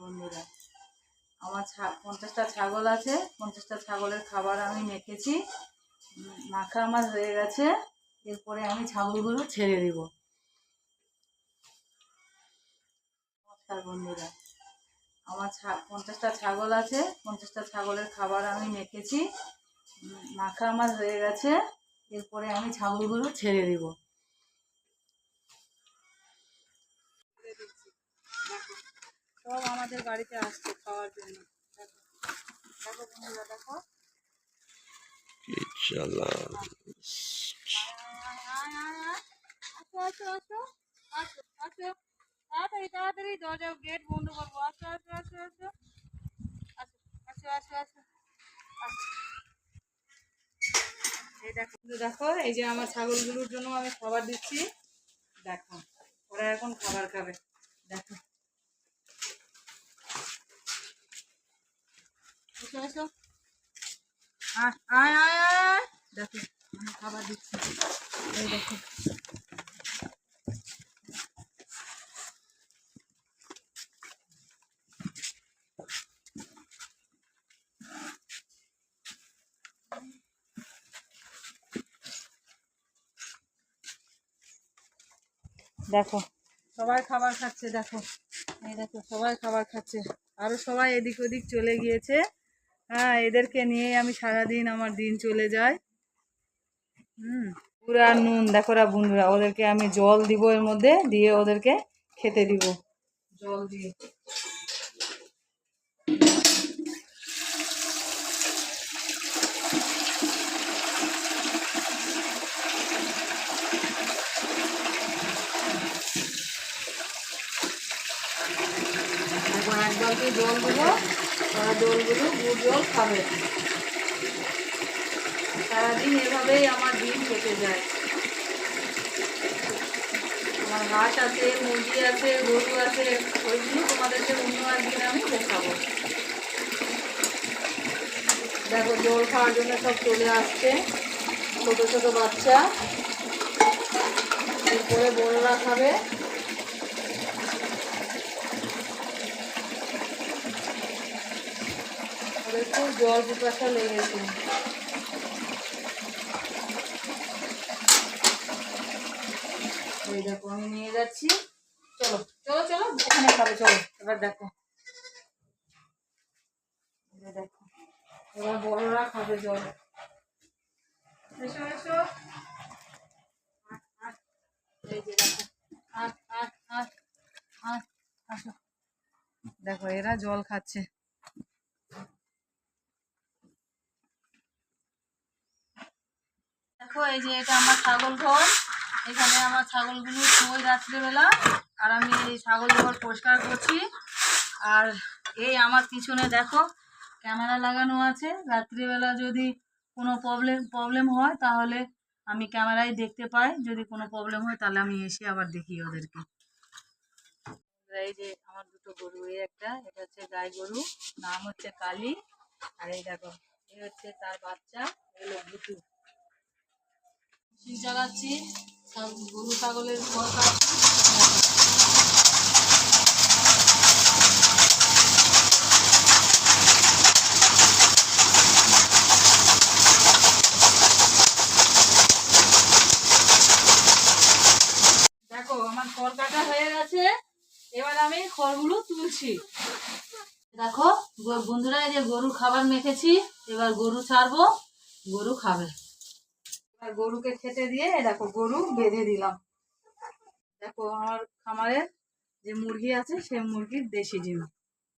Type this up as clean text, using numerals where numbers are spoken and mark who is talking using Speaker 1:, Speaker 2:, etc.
Speaker 1: বন্ধুরা, আমার 50টা ছাগল আছে। 50টা ছাগলের খাবার আমি মেখেছি, মাখা আমার হয়ে গেছে। এরপরে আমি ছাগলগুলো ছেড়ে দিব। নমস্কার বন্ধুরা, আমার 50টা ছাগল আছে। 50টা ছাগলের খাবার আমি মেখেছি, মাখা আমার হয়ে গেছে। এরপরে আমি ছাগলগুলো ছেড়ে দিব। সব আমাদের বাড়িতে আসছে খাওয়ার জন্য। দেখো বন্ধুরা, দেখো তাড়াতাড়ি তাড়াতাড়ি দরজা গেট বন্ধ করবো। আসো আসো আসো আসো আসো আসো আসো আসো। এই দেখো দেখো, এই যে আমার ছাগলগুলোর জন্য আমি খাবার দিচ্ছি। দেখো ওরা এখন খাবার খাবে। দেখো এসো এসো, আয় আয় আয় আয়। দেখো আমি খাবার দিচ্ছি। এই দেখো দেখো সবাই খাবার খাচ্ছে। দেখো এই দেখো সবাই খাবার খাচ্ছে, আরো সবাই এদিক ওদিক চলে গিয়েছে। হ্যাঁ, এদেরকে নিয়ে আমি সারাদিন আমার দিন চলে যায়। পুরা নুন দেখো রা বন্ধুরা, ওদেরকে আমি জল দিব, এর মধ্যে দিয়ে ওদেরকে খেতে দিব জল দিয়ে। এখন এক বালতি জল দেবো, ওরা জলগুলো গুড় জল খাবে। সারাদিন এভাবেই আমার দিন কেটে যায়। আমার হাঁস আছে, মুরগি আছে, গরু আছে, ওইগুলো তোমাদেরকে অন্য একদিন আমি দেখাবো। দেখো জল খাওয়ার জন্য সব চলে আসছে, ছোট ছোট বাচ্চা। এরপরে বড়রা খাবে। ওদের খুব জল পিপাসা লেগেছে। এই দেখো আমি নিয়ে যাচ্ছি, চলো চলো চলো ওখানে খাবে, চলো এবার দেখো। দেখো এবার বড়রা খাবে জল। এসো এসো, এই যে দেখো আসো। দেখো এরা জল খাচ্ছে। দেখো এই যে এটা আমার ছাগল ঘর। এখানে আমার ছাগলগুলো শোয় রাত্রেবেলা, আর আমি এই ছাগল ঘর পরিষ্কার করছি। আর এই আমার পিছনে দেখো ক্যামেরা লাগানো আছে। রাত্রিবেলা যদি কোনো প্রবলেম হয় তাহলে আমি ক্যামেরায় দেখতে পাই। যদি কোনো প্রবলেম হয় তাহলে আমি এসে আবার দেখি ওদেরকে। এই যে আমার দুটো গরু, এই একটা, এটা হচ্ছে গাই গরু, নাম হচ্ছে কালী। আর এই দেখো এই হচ্ছে তার বাচ্চা, এগুলো ভুতু। চালাচ্ছি, গরু ছাগলের ঘর কাটছি। দেখো আমার খড় কাটা হয়ে গেছে, এবার আমি খড়গুলো তুলছি। দেখো বন্ধুরা, এই যে গরুর খাবার মেখেছি, এবার গরু ছাড়বো, গরু খাবে। এবার গরুকে খেতে দিয়ে দেখো গরু বেঁধে দিলাম। দেখো আমার খামারের যে মুরগি আছে, সে মুরগির দেশি ডিম।